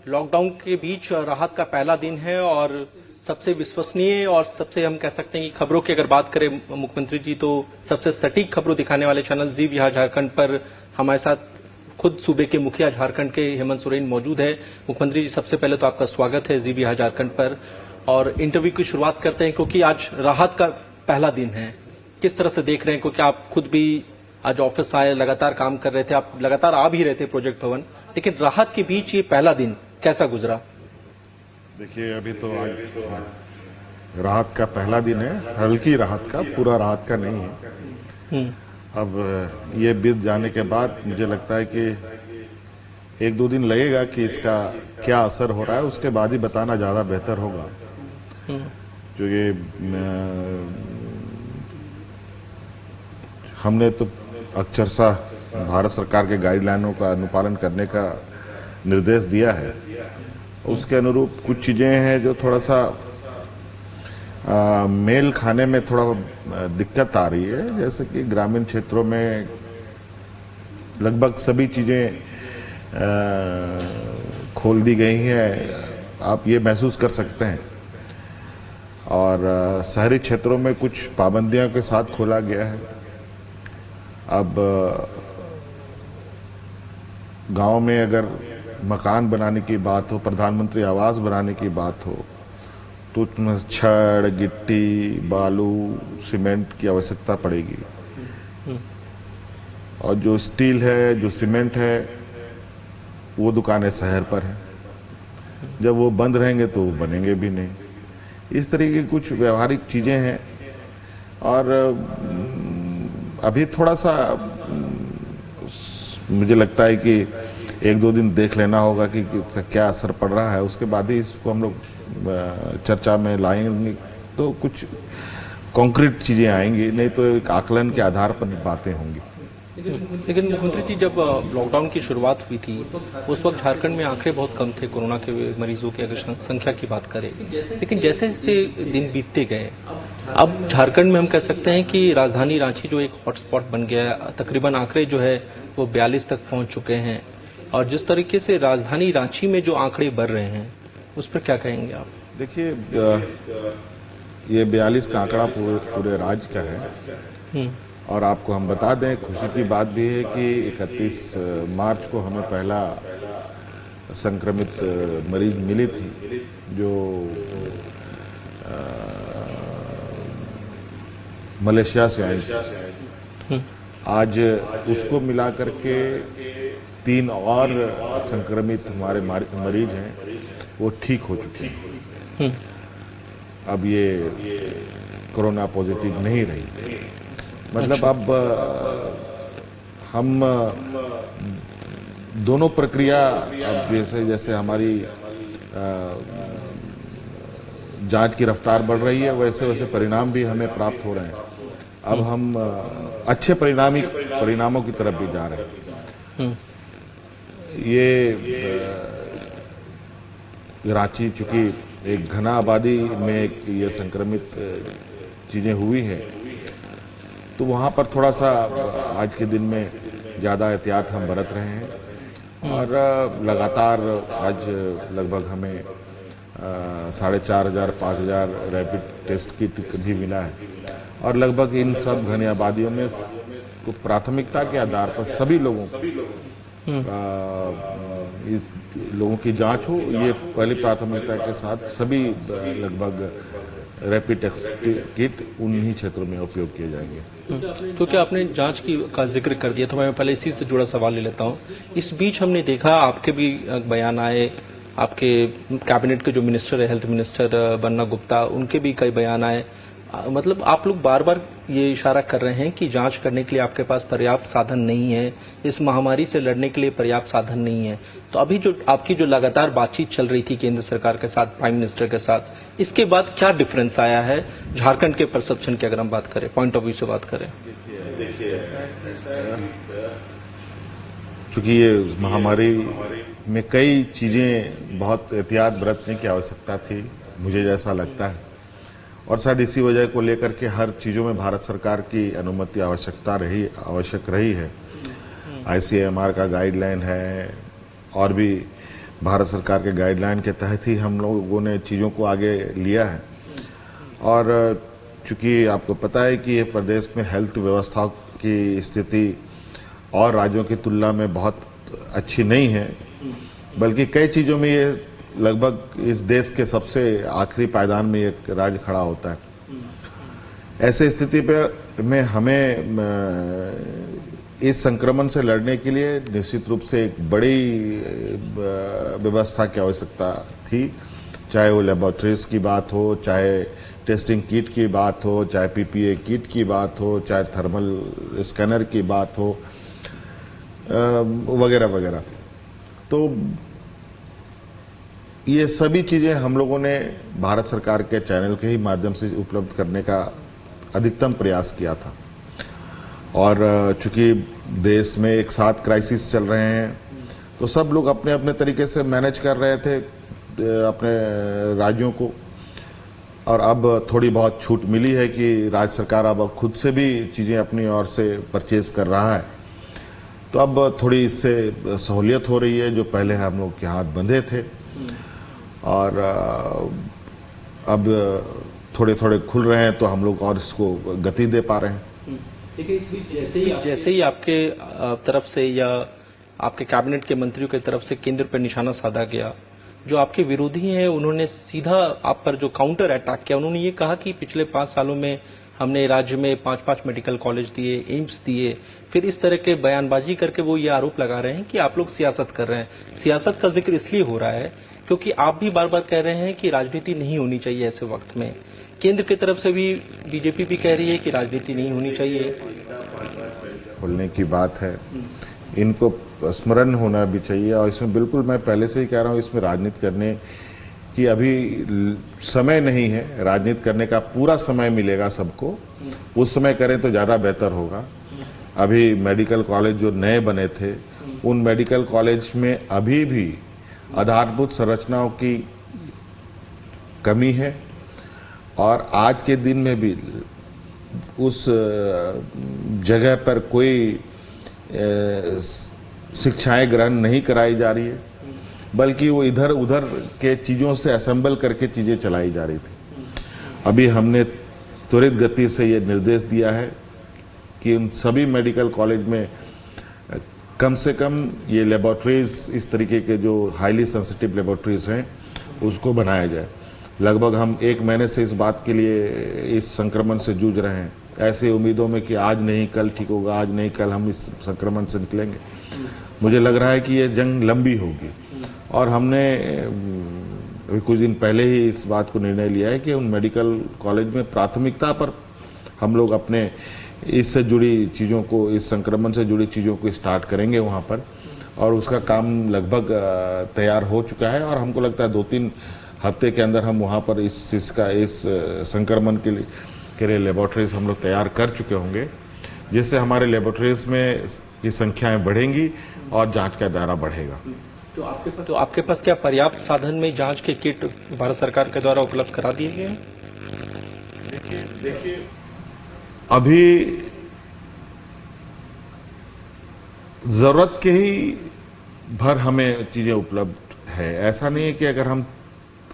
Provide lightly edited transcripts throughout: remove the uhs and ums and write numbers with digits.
Lockdown के बीच राहत का पहला दिन है और सबसे विश्वसनीय और सबसे हम कह सकते हैं कि खबरों की अगर बात करें मुख्यमंत्री जी तो सबसे सटीक खबरों दिखाने वाले चैनल जी बिहार झारखंड पर हमारे साथ खुद सूबे के मुखिया झारखंड के हेमंत सोरेन मौजूद है। मुख्यमंत्री जी सबसे पहले तो आपका स्वागत है जी बिहार झारखंड पर और इंटरव्यू की शुरुआत करते हैं क्योंकि आज राहत का पहला दिन है। किस तरह से देख रहे हैं क्योंकि आप खुद भी आज ऑफिस आए, लगातार काम कर रहे थे, आप लगातार आ भी रहे थे प्रोजेक्ट भवन, लेकिन राहत के बीच ये पहला दिन कैसा गुजरा? देखिए अभी तो आज राहत का पहला दिन है, हल्की राहत का, पूरा राहत का नहीं है। अब ये बीत जाने के बाद मुझे लगता है कि एक दो दिन लगेगा कि इसका क्या असर हो रहा है, उसके बाद ही बताना ज्यादा बेहतर होगा। क्योंकि हमने तो अक्सरसा भारत सरकार के गाइडलाइनों का अनुपालन करने का निर्देश दिया है। उसके अनुरूप कुछ चीजें हैं जो थोड़ा सा मेल खाने में थोड़ा दिक्कत आ रही है। जैसे कि ग्रामीण क्षेत्रों में लगभग सभी चीजें खोल दी गई हैं, आप ये महसूस कर सकते हैं। और शहरी क्षेत्रों में कुछ पाबंदियों के साथ खोला गया है। अब गांव में अगर मकान बनाने की बात हो, प्रधानमंत्री आवास बनाने की बात हो, तो उसमें छड़, गिट्टी, बालू, सीमेंट की आवश्यकता पड़ेगी। और जो स्टील है, जो सीमेंट है, वो दुकानें शहर पर हैं। जब वो बंद रहेंगे तो वो बनेंगे भी नहीं। इस तरीके की कुछ व्यवहारिक चीजें हैं। और अभी थोड़ा सा मुझे लगता है कि एक दो दिन देख लेना होगा कि क्या असर पड़ रहा है, उसके बाद ही इसको हम लोग चर्चा में लाएंगे तो कुछ कॉन्क्रीट चीजें आएंगी, नहीं तो एक आकलन के आधार पर बातें होंगी। लेकिन मुख्यमंत्री जी जब लॉकडाउन की शुरुआत हुई थी उस वक्त झारखंड में आंकड़े बहुत कम थे कोरोना के मरीजों की अगर संख्या की बात करें, लेकिन जैसे जैसे दिन बीतते गए अब झारखंड में हम कह सकते हैं कि राजधानी रांची जो एक हॉटस्पॉट बन गया है, तकरीबन आंकड़े जो है वो 42 तक पहुंच चुके हैं। और जिस तरीके से राजधानी रांची में जो आंकड़े बढ़ रहे हैं उस पर क्या कहेंगे आप? देखिए ये 42 का आंकड़ा पूरे राज्य का है। और आपको हम बता दें, खुशी की बात भी है कि 31 मार्च को हमें पहला संक्रमित मरीज मिली थी जो मलेशिया से आई थी। आज उसको मिला करके 3 और संक्रमित हमारे मरीज हैं, वो ठीक हो चुके हैं। अब ये कोरोना पॉजिटिव नहीं रही। मतलब अब हम दोनों प्रक्रिया, अब जैसे जैसे हमारी जांच की रफ्तार बढ़ रही है वैसे वैसे परिणाम भी हमें प्राप्त हो रहे हैं। अब हम अच्छे परिणामों की तरफ भी जा रहे हैं। ये रांची चूंकि एक घना आबादी में ये संक्रमित चीजें हुई हैं, तो वहाँ पर थोड़ा सा आज के दिन में ज़्यादा एहतियात हम बरत रहे हैं। और लगातार आज लगभग हमें 4,500 5,000 रैपिड टेस्ट किट भी मिला है। और लगभग इन सब घनी आबादियों में तो प्राथमिकता के आधार पर सभी लोगों लोगों की जांच हो, ये पहली प्राथमिकता के साथ सभी लगभग रैपिड टेस्ट किट उन्हीं क्षेत्रों में उपयोग किए जाएंगे। क्योंकि आपने जांच का जिक्र कर दिया तो मैं पहले इसी से जुड़ा सवाल ले लेता हूं। इस बीच हमने देखा आपके भी बयान आए, आपके कैबिनेट के जो मिनिस्टर है, हेल्थ मिनिस्टर बन्ना गुप्ता, उनके भी कई बयान आए। मतलब आप लोग बार बार ये इशारा कर रहे हैं कि जांच करने के लिए आपके पास पर्याप्त साधन नहीं है, इस महामारी से लड़ने के लिए पर्याप्त साधन नहीं है। तो अभी जो आपकी जो लगातार बातचीत चल रही थी केंद्र सरकार के साथ, प्राइम मिनिस्टर के साथ, इसके बाद क्या डिफरेंस आया है झारखंड के परसेप्शन की अगर हम बात करें, पॉइंट ऑफ व्यू से बात करें? देखिए चूंकि ये महामारी में कई चीजें बहुत एहतियात बरतने की आवश्यकता थी, मुझे जैसा लगता है। और शायद इसी वजह को लेकर के हर चीजों में भारत सरकार की अनुमति आवश्यक रही है। ICMR का गाइडलाइन है और भी भारत सरकार के गाइडलाइन के तहत ही हम लोगों ने चीज़ों को आगे लिया है। और चूंकि आपको पता है कि ये प्रदेश में हेल्थ व्यवस्था की स्थिति और राज्यों की तुलना में बहुत अच्छी नहीं है, बल्कि कई चीज़ों में ये लगभग इस देश के सबसे आखिरी पायदान में एक राज्य खड़ा होता है। ऐसे स्थिति पर में हमें इस संक्रमण से लड़ने के लिए निश्चित रूप से एक बड़ी व्यवस्था की आवश्यकता थी, चाहे वो लेबोरेटरीज की बात हो, चाहे टेस्टिंग किट की बात हो, चाहे पीपीए किट की बात हो, चाहे थर्मल स्कैनर की बात हो, वगैरह वगैरह। तो ये सभी चीज़ें हम लोगों ने भारत सरकार के चैनल के ही माध्यम से उपलब्ध करने का अधिकतम प्रयास किया था। और चूंकि देश में एक साथ क्राइसिस चल रहे हैं, तो सब लोग अपने अपने तरीके से मैनेज कर रहे थे अपने राज्यों को। और अब थोड़ी बहुत छूट मिली है कि राज्य सरकार अब खुद से भी चीज़ें अपनी ओर से परचेज कर रहा है, तो अब थोड़ी इससे सहूलियत हो रही है। जो पहले हम लोग के हाथ बंधे थे और अब थोड़े थोड़े खुल रहे हैं, तो हम लोग और इसको गति दे पा रहे हैं। देखिए, इस बीच जैसे ही आपके तरफ से या आपके कैबिनेट के मंत्रियों की तरफ से केंद्र पर निशाना साधा गया, जो आपके विरोधी हैं उन्होंने सीधा आप पर जो काउंटर अटैक किया, उन्होंने ये कहा कि पिछले 5 सालों में हमने राज्य में 5-5 मेडिकल कॉलेज दिए, एम्स दिए। फिर इस तरह के बयानबाजी करके वो ये आरोप लगा रहे हैं कि आप लोग सियासत कर रहे हैं। सियासत का जिक्र इसलिए हो रहा है क्योंकि आप भी बार बार कह रहे हैं कि राजनीति नहीं होनी चाहिए ऐसे वक्त में। केंद्र की तरफ से भी बीजेपी भी कह रही है कि राजनीति नहीं होनी चाहिए। बोलने की बात है, इनको स्मरण होना भी चाहिए। और इसमें बिल्कुल मैं पहले से ही कह रहा हूँ, इसमें राजनीति करने की अभी समय नहीं है। राजनीति करने का पूरा समय मिलेगा सबको, उस समय करें तो ज़्यादा बेहतर होगा। अभी मेडिकल कॉलेज जो नए बने थे, उन मेडिकल कॉलेज में अभी भी आधारभूत संरचनाओं की कमी है। और आज के दिन में भी उस जगह पर कोई शिक्षाएं ग्रहण नहीं कराई जा रही है, बल्कि वो इधर उधर के चीज़ों से असेंबल करके चीज़ें चलाई जा रही थी। अभी हमने त्वरित गति से ये निर्देश दिया है कि उन सभी मेडिकल कॉलेज में कम से कम ये लेबोरेटरीज, इस तरीके के जो हाईली सेंसिटिव लेबोरेटरीज हैं, उसको बनाया जाए। लगभग हम 1 महीने से इस बात के लिए, इस संक्रमण से जूझ रहे हैं, ऐसे उम्मीदों में कि आज नहीं कल ठीक होगा, आज नहीं कल हम इस संक्रमण से निकलेंगे। मुझे लग रहा है कि ये जंग लंबी होगी। और हमने अभी कुछ दिन पहले ही इस बात को निर्णय लिया है कि उन मेडिकल कॉलेज में प्राथमिकता पर हम लोग अपने इससे जुड़ी चीज़ों को, इस संक्रमण से जुड़ी चीज़ों को स्टार्ट करेंगे वहाँ पर। और उसका काम लगभग तैयार हो चुका है और हमको लगता है 2-3 हफ्ते के अंदर हम वहाँ पर इस संक्रमण के लिए लेबोरेटरीज हम लोग तैयार कर चुके होंगे, जिससे हमारे लेबोरेटरीज में की संख्याएं बढ़ेंगी और जांच का दायरा बढ़ेगा। तो आपके पास क्या पर्याप्त साधन में जांच के किट भारत सरकार के द्वारा उपलब्ध करा दिए गए हैं? देखिए, अभी जरूरत के ही भर हमें चीजें उपलब्ध है। ऐसा नहीं है कि अगर हम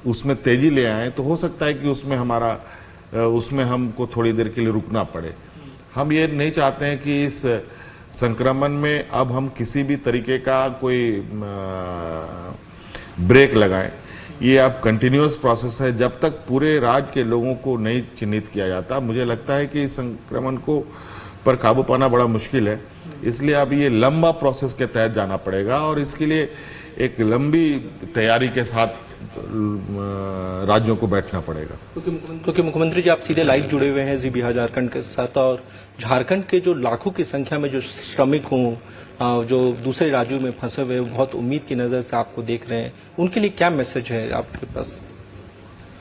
उसमें तेजी ले आए तो हो सकता है कि उसमें हमको थोड़ी देर के लिए रुकना पड़े। हम ये नहीं चाहते हैं कि इस संक्रमण में अब हम किसी भी तरीके का कोई ब्रेक लगाएं। ये अब कंटिन्यूअस प्रोसेस है। जब तक पूरे राज्य के लोगों को नहीं चिन्हित किया जाता, मुझे लगता है कि इस संक्रमण को पर काबू पाना बड़ा मुश्किल है। इसलिए अब ये लंबा प्रोसेस के तहत जाना पड़ेगा और इसके लिए एक लंबी तैयारी के साथ राज्यों को बैठना पड़ेगा। क्योंकि मुख्यमंत्री जी आप सीधे लाइव जुड़े हुए हैं जी बिहार झारखंड के साथ, और झारखंड के जो लाखों की संख्या में जो श्रमिक हों, जो दूसरे राज्यों में फंसे हुए, बहुत उम्मीद की नजर से आपको देख रहे हैं, उनके लिए क्या मैसेज है आपके पास?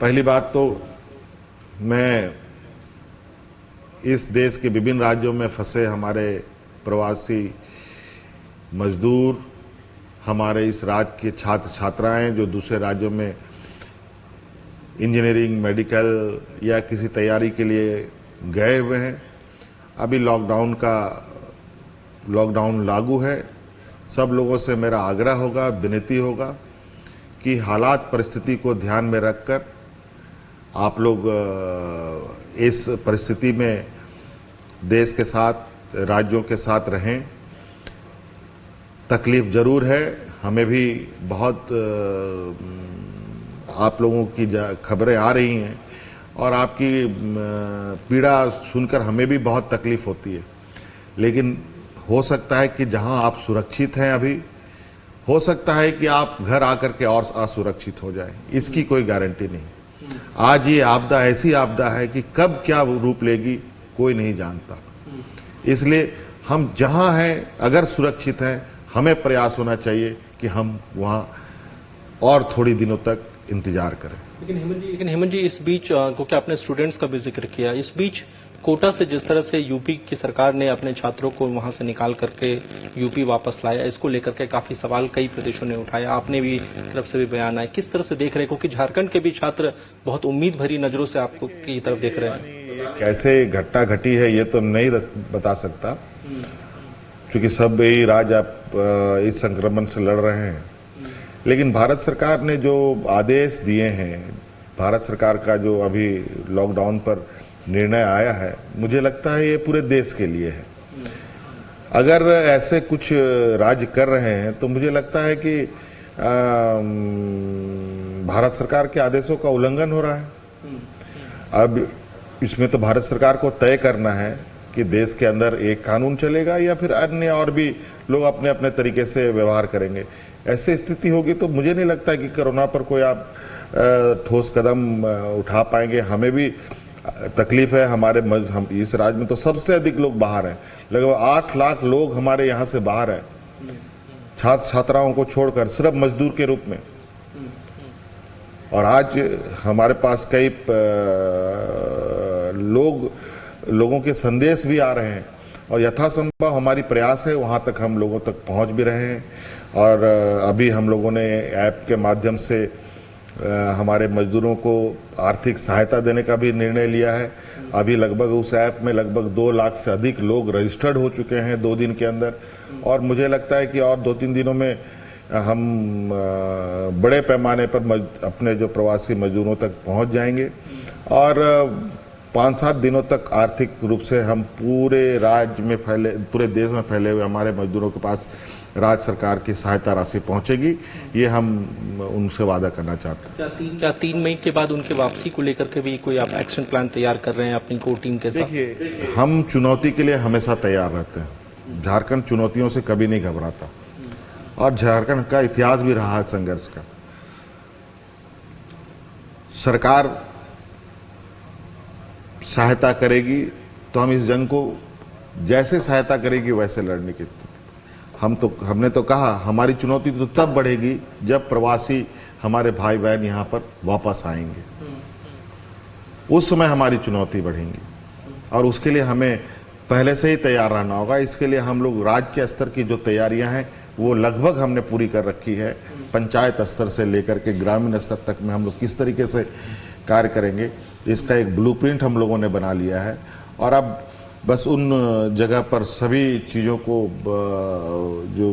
पहली बात तो मैं इस देश के विभिन्न राज्यों में फंसे हमारे प्रवासी मजदूर, हमारे इस राज्य के छात्र छात्राएं जो दूसरे राज्यों में इंजीनियरिंग, मेडिकल या किसी तैयारी के लिए गए हुए हैं, अभी लॉकडाउन लागू है। सब लोगों से मेरा आग्रह होगा, विनती होगा कि हालात परिस्थिति को ध्यान में रखकर आप लोग इस परिस्थिति में देश के साथ, राज्यों के साथ रहें। तकलीफ जरूर है, हमें भी बहुत आप लोगों की खबरें आ रही हैं और आपकी पीड़ा सुनकर हमें भी बहुत तकलीफ होती है, लेकिन हो सकता है कि जहां आप सुरक्षित हैं अभी, हो सकता है कि आप घर आकर के और असुरक्षित हो जाएं, इसकी कोई गारंटी नहीं। आज ये आपदा ऐसी आपदा है कि कब क्या रूप लेगी कोई नहीं जानता। इसलिए हम जहां हैं, अगर सुरक्षित हैं, हमें प्रयास होना चाहिए कि हम वहां और थोड़ी दिनों तक इंतजार करें। लेकिन हेमंत जी इस बीच, क्योंकि आपने स्टूडेंट्स का भी जिक्र किया, इस बीच कोटा से जिस तरह से यूपी की सरकार ने अपने छात्रों को वहां से निकाल करके यूपी वापस लाया, इसको लेकर के काफी सवाल कई प्रदेशों ने उठाया, आपने भी तरफ से भी बयान आया। किस तरह से देख रहे हैं, क्योंकि झारखंड के भी छात्र बहुत उम्मीद भरी नजरों से आपको की तरफ देख रहे हैं। कैसे घटना घटी है ये तो नहीं बता सकता, क्योंकि सब यही राज्य आप इस संक्रमण से लड़ रहे हैं। लेकिन भारत सरकार ने जो आदेश दिए हैं, भारत सरकार का जो अभी लॉकडाउन पर निर्णय आया है, मुझे लगता है ये पूरे देश के लिए है। अगर ऐसे कुछ राज्य कर रहे हैं तो मुझे लगता है कि भारत सरकार के आदेशों का उल्लंघन हो रहा है। अब इसमें तो भारत सरकार को तय करना है कि देश के अंदर एक कानून चलेगा या फिर अन्य और भी लोग अपने अपने तरीके से व्यवहार करेंगे। ऐसी स्थिति होगी तो मुझे नहीं लगता कि कोरोना पर कोई आप ठोस कदम उठा पाएंगे। हमें भी तकलीफ है, हम इस राज्य में तो सबसे अधिक लोग बाहर हैं, लगभग 8 लाख लोग हमारे यहाँ से बाहर हैं, छात्र छात्राओं को छोड़कर, सिर्फ मजदूर के रूप में। और आज हमारे पास कई लोगों के संदेश भी आ रहे हैं और यथासंभव हमारी प्रयास है वहां तक हम लोगों तक पहुंच भी रहे हैं। और अभी हम लोगों ने ऐप के माध्यम से हमारे मजदूरों को आर्थिक सहायता देने का भी निर्णय लिया है। अभी लगभग उस ऐप में लगभग 2 लाख से अधिक लोग रजिस्टर्ड हो चुके हैं 2 दिन के अंदर, और मुझे लगता है कि और 2-3 दिनों में हम बड़े पैमाने पर अपने जो प्रवासी मजदूरों तक पहुंच जाएंगे और 5-7 दिनों तक आर्थिक रूप से हम पूरे राज्य में पूरे देश में फैले हुए हमारे मजदूरों के पास राज्य सरकार की सहायता राशि पहुंचेगी। ये हम उनसे वादा करना चाहते हैं। क्या 3 मई के बाद उनके वापसी को लेकर के भी कोई आप एक्शन प्लान तैयार कर रहे हैं अपनी कोर टीम के साथ? देखिए, हम चुनौती के लिए हमेशा तैयार रहते हैं। झारखंड चुनौतियों से कभी नहीं घबराता और झारखंड का इतिहास भी रहा है संघर्ष का। सरकार सहायता करेगी तो हम इस जंग को जैसे सहायता करेगी वैसे लड़ने की हमने तो कहा हमारी चुनौती तो तब बढ़ेगी जब प्रवासी हमारे भाई बहन यहाँ पर वापस आएंगे, उस समय हमारी चुनौती बढ़ेंगी और उसके लिए हमें पहले से ही तैयार रहना होगा। इसके लिए हम लोग राज्य के स्तर की जो तैयारियां हैं वो लगभग हमने पूरी कर रखी है। पंचायत स्तर से लेकर के ग्रामीण स्तर तक में हम लोग किस तरीके से कार्य करेंगे, इसका एक ब्लूप्रिंट हम लोगों ने बना लिया है और अब बस उन जगह पर सभी चीज़ों को जो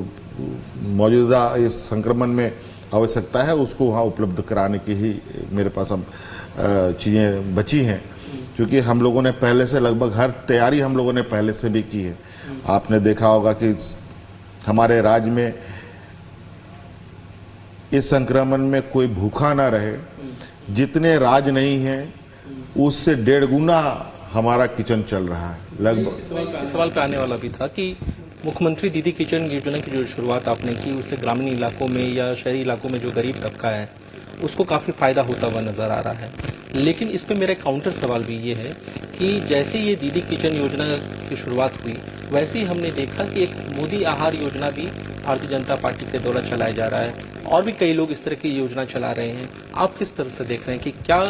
मौजूदा इस संक्रमण में आवश्यकता है उसको वहाँ उपलब्ध कराने की ही मेरे पास अब चीज़ें बची हैं, क्योंकि हम लोगों ने पहले से लगभग हर तैयारी हम लोगों ने पहले से भी की है। आपने देखा होगा कि हमारे राज्य में इस संक्रमण में कोई भूखा ना रहे, जितने राज्य नहीं हैं उससे 1.5 गुना हमारा किचन चल रहा है लगभग। सवाल पे आने वाला भी था कि मुख्यमंत्री दीदी किचन योजना की जो शुरुआत आपने की उससे ग्रामीण इलाकों में या शहरी इलाकों में जो गरीब तबका है उसको काफी फायदा होता हुआ नजर आ रहा है, लेकिन इस पे मेरा काउंटर सवाल भी ये है कि जैसे ये दीदी किचन योजना की शुरुआत हुई वैसे ही हमने देखा कि एक मोदी आहार योजना भी भारतीय जनता पार्टी के द्वारा चलाया जा रहा है और भी कई लोग इस तरह की योजना चला रहे हैं। आप किस तरह से देख रहे हैं कि क्या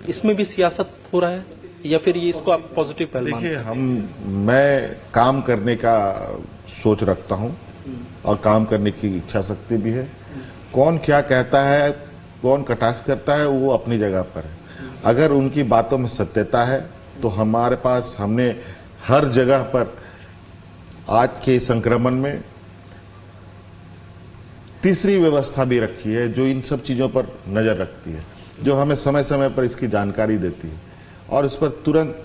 इसमें भी सियासत हो रहा है या फिर ये इसको आप पॉजिटिव पहल मानते हैं? देखिए, मैं काम करने का सोच रखता हूं और काम करने की इच्छा शक्ति भी है। कौन क्या कहता है, कौन कटाक्ष करता है, वो अपनी जगह पर है। अगर उनकी बातों में सत्यता है तो हमारे पास हमने हर जगह पर आज के संक्रमण में तीसरी व्यवस्था भी रखी है जो इन सब चीज़ों पर नज़र रखती है, जो हमें समय समय पर इसकी जानकारी देती है और इस पर तुरंत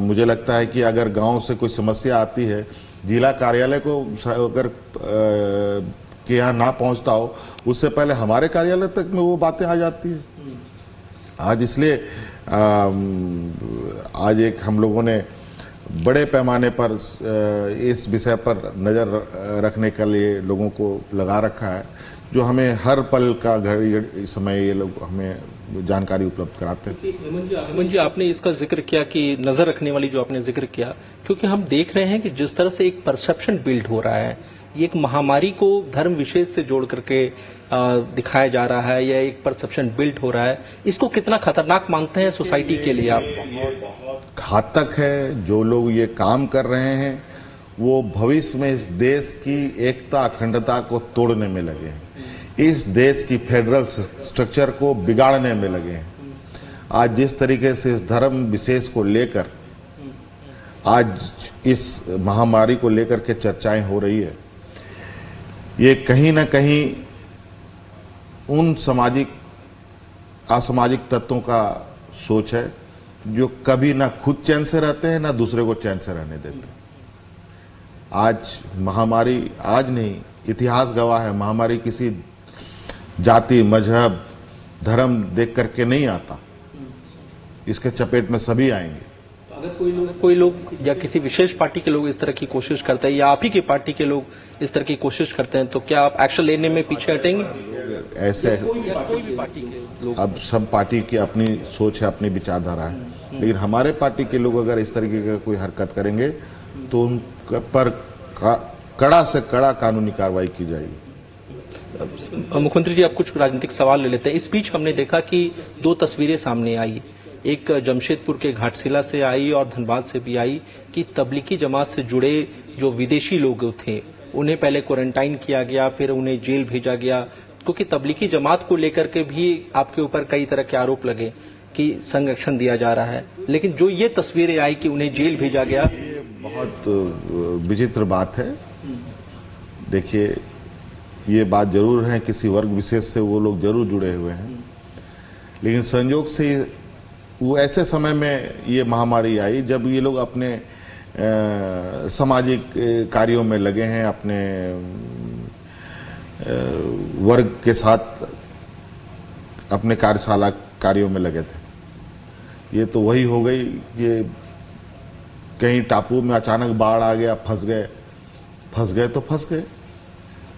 मुझे लगता है कि अगर गांव से कोई समस्या आती है, जिला कार्यालय को अगर के यहाँ ना पहुंचता हो, उससे पहले हमारे कार्यालय तक में वो बातें आ जाती है। आज इसलिए आज एक हम लोगों ने बड़े पैमाने पर इस विषय पर नज़र रखने के लिए लोगों को लगा रखा है, जो हमें हर पल का घड़ी समय ये लोग हमें जानकारी उपलब्ध कराते हैं। हेमंत जी, आपने इसका जिक्र किया कि नजर रखने वाली जो आपने जिक्र किया, क्योंकि हम देख रहे हैं कि जिस तरह से एक परसेप्शन बिल्ड हो रहा है, ये एक महामारी को धर्म विशेष से जोड़ करके दिखाया जा रहा है, या एक परसेप्शन बिल्ड हो रहा है, इसको कितना खतरनाक मानते हैं सोसाइटी के लिए आप? घातक है। जो लोग ये काम कर रहे हैं वो भविष्य में इस देश की एकता अखंडता को तोड़ने में लगे हैं, इस देश की फेडरल स्ट्रक्चर को बिगाड़ने में लगे हैं। आज जिस तरीके से इस धर्म विशेष को लेकर आज इस महामारी को लेकर के चर्चाएं हो रही है, ये कहीं ना कहीं उन सामाजिक असामाजिक तत्वों का सोच है जो कभी ना खुद चैन से रहते हैं ना दूसरे को चैन से रहने देते। आज महामारी, आज नहीं, इतिहास गवाह है, महामारी किसी जाति, मजहब, धर्म देख करके नहीं आता, इसके चपेट में सभी आएंगे। तो अगर कोई लोग या किसी विशेष पार्टी के लोग इस तरह की कोशिश करते हैं, या आप ही की पार्टी के लोग इस तरह की कोशिश करते हैं, तो क्या आप एक्शन लेने में पीछे हटेंगे? ऐसे कोई भी पार्टी के लोग, अब सब पार्टी की अपनी सोच है, अपनी विचारधारा है, लेकिन हमारे पार्टी के लोग अगर इस तरीके का कोई हरकत करेंगे तो उन पर कड़ा से कड़ा कानूनी कार्रवाई की जाएगी। मुख्यमंत्री जी, आप कुछ राजनीतिक सवाल ले लेते हैं। इस बीच हमने देखा कि दो तस्वीरें सामने आई, एक जमशेदपुर के घाटशिला से आई और धनबाद से भी आई, कि तबलीगी जमात से जुड़े जो विदेशी लोग थे उन्हें पहले क्वारंटाइन किया गया, फिर उन्हें जेल भेजा गया, क्योंकि तबलीगी जमात को लेकर के भी आपके ऊपर कई तरह के आरोप लगे कि संरक्षण दिया जा रहा है। लेकिन जो ये तस्वीरें आई कि उन्हें जेल भेजा गया, ये बहुत विचित्र बात है। देखिए, ये बात जरूर है, किसी वर्ग विशेष से वो लोग जरूर जुड़े हुए हैं, लेकिन संयोग से वो ऐसे समय में ये महामारी आई जब ये लोग अपने सामाजिक कार्यों में लगे हैं, अपने वर्ग के साथ अपने कार्यशाला कार्यों में लगे थे। ये तो वही हो गई कि कहीं टापू में अचानक बाढ़ आ गया, फंस गए तो फंस गए।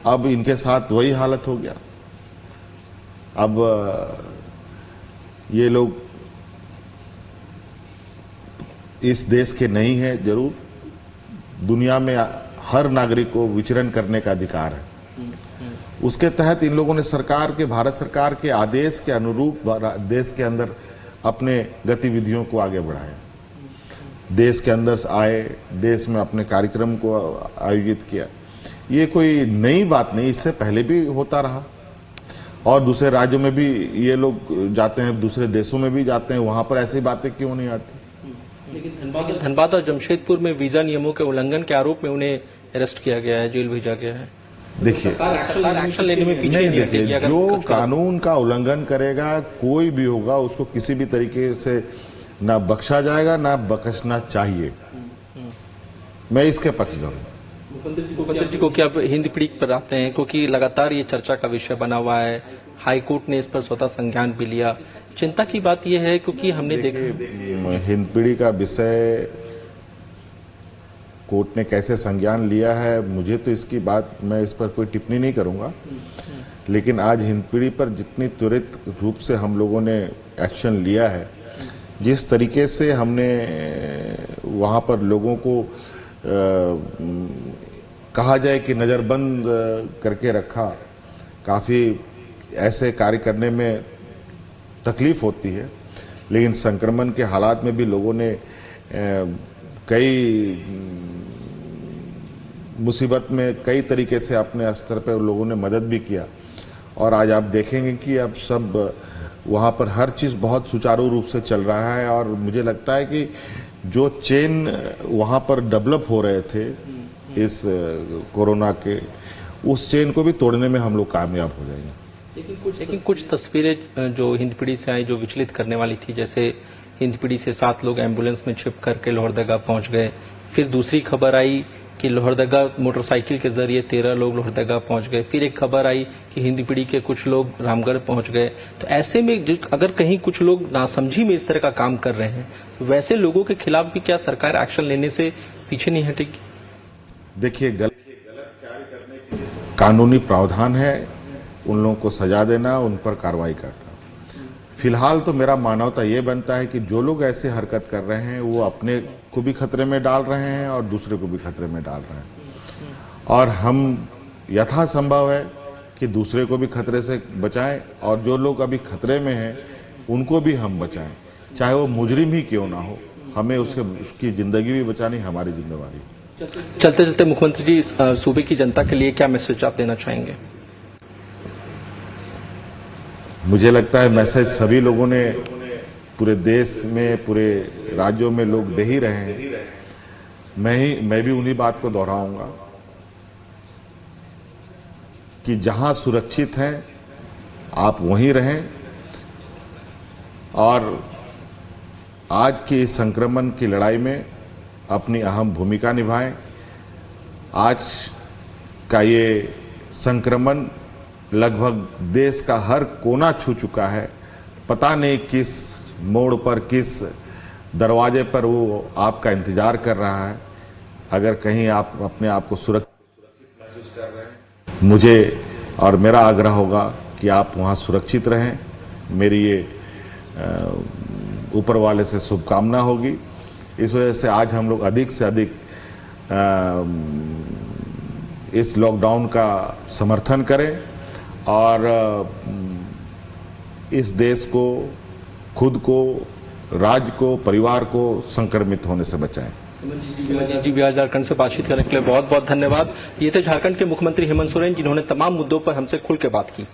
अब इनके साथ वही हालत हो गया। अब ये लोग इस देश के नहीं है, जरूर दुनिया में हर नागरिक को विचरण करने का अधिकार है। उसके तहत इन लोगों ने सरकार के, भारत सरकार के आदेश के अनुरूप देश के अंदर अपने गतिविधियों को आगे बढ़ाया, देश के अंदर आए, देश में अपने कार्यक्रम को आयोजित किया। ये कोई नई बात नहीं, इससे पहले भी होता रहा और दूसरे राज्यों में भी ये लोग जाते हैं, दूसरे देशों में भी जाते हैं, वहां पर ऐसी बातें क्यों नहीं आती? लेकिन धनबाद और जमशेदपुर में वीजा नियमों के उल्लंघन के आरोप में उन्हें अरेस्ट किया गया है, जेल भेजा गया है। देखिए, एक्शन लेने में पीछे नहीं, देखिए, जो कानून का उल्लंघन करेगा, कोई भी होगा, उसको किसी भी तरीके से ना बख्शा जाएगा, ना बख्शना चाहिए। मैं इसके पक्षधर हूँ। मुख्यमंत्री जी को क्या हिंद पीढ़ी पर आते हैं, क्योंकि लगातार ये चर्चा का विषय बना हुआ है, हाईकोर्ट ने इस पर स्वतः संज्ञान भी लिया। चिंता की बात यह है क्योंकि हमने देखा हिंद पीढ़ी का विषय कोर्ट ने कैसे संज्ञान लिया है, मुझे तो इसकी बात, मैं इस पर कोई टिप्पणी नहीं करूंगा, लेकिन आज हिंद पीढ़ी पर जितनी त्वरित रूप से हम लोगों ने एक्शन लिया है, जिस तरीके से हमने वहां पर लोगों को कहा जाए कि नज़रबंद करके रखा, काफ़ी ऐसे कार्य करने में तकलीफ होती है, लेकिन संक्रमण के हालात में भी लोगों ने कई मुसीबत में कई तरीके से अपने स्तर पर लोगों ने मदद भी किया। और आज आप देखेंगे कि अब सब वहाँ पर हर चीज़ बहुत सुचारू रूप से चल रहा है, और मुझे लगता है कि जो चेन वहाँ पर डेवलप हो रहे थे इस कोरोना के, उस चेन को भी तोड़ने में हम लोग कामयाब हो जाएंगे। लेकिन कुछ तस्वीरें जो हिंदपीढ़ी से आई जो विचलित करने वाली थी, जैसे हिंदपीढ़ी से 7 लोग एम्बुलेंस में छिप करके लोहरदगा पहुंच गए। फिर दूसरी खबर आई कि लोहरदगा मोटरसाइकिल के जरिए 13 लोग लोहरदगा पहुंच गए। फिर एक खबर आई कि हिंदपीढ़ी के कुछ लोग रामगढ़ पहुंच गए। तो ऐसे में अगर कहीं कुछ लोग नासमझी में इस तरह का काम कर रहे हैं, तो वैसे लोगों के खिलाफ भी क्या सरकार एक्शन लेने से पीछे नहीं हटेगी? देखिए, गलत कार्य करने के कानूनी प्रावधान है, उन लोगों को सजा देना, उन पर कार्रवाई करना। फिलहाल तो मेरा मानवता ये बनता है कि जो लोग ऐसे हरकत कर रहे हैं वो अपने को भी खतरे में डाल रहे हैं और दूसरे को भी खतरे में डाल रहे हैं, और हम यथासंभव है कि दूसरे को भी खतरे से बचाएं, और जो लोग अभी खतरे में हैं उनको भी हम बचाएं, चाहे वो मुजरिम ही क्यों ना हो। हमें उसकी जिंदगी भी बचानी हमारी जिम्मेवारी है। चलते चलते मुख्यमंत्री जी, सूबे की जनता के लिए क्या मैसेज आप देना चाहेंगे? मुझे लगता है मैसेज सभी लोगों ने पूरे देश में, पूरे राज्यों में लोग दे ही रहे हैं। मैं भी उन्हीं बात को दोहराऊंगा कि जहां सुरक्षित हैं आप वहीं रहें, और आज की इस संक्रमण की लड़ाई में अपनी अहम भूमिका निभाएं। आज का ये संक्रमण लगभग देश का हर कोना छू चुका है। पता नहीं किस मोड़ पर, किस दरवाजे पर वो आपका इंतजार कर रहा है। अगर कहीं आप अपने आप को सुरक्षित महसूस कर रहे हैं, मुझे और मेरा आग्रह होगा कि आप वहाँ सुरक्षित रहें। मेरी ये ऊपर वाले से शुभकामना होगी। इस वजह से आज हम लोग अधिक से अधिक इस लॉकडाउन का समर्थन करें और इस देश को, खुद को, राज्य को, परिवार को संक्रमित होने से बचाएं। जी, बिहार झारखंड से बातचीत करने के लिए बहुत बहुत धन्यवाद। ये थे झारखंड के मुख्यमंत्री हेमंत सोरेन, जिन्होंने तमाम मुद्दों पर हमसे खुल के बात की।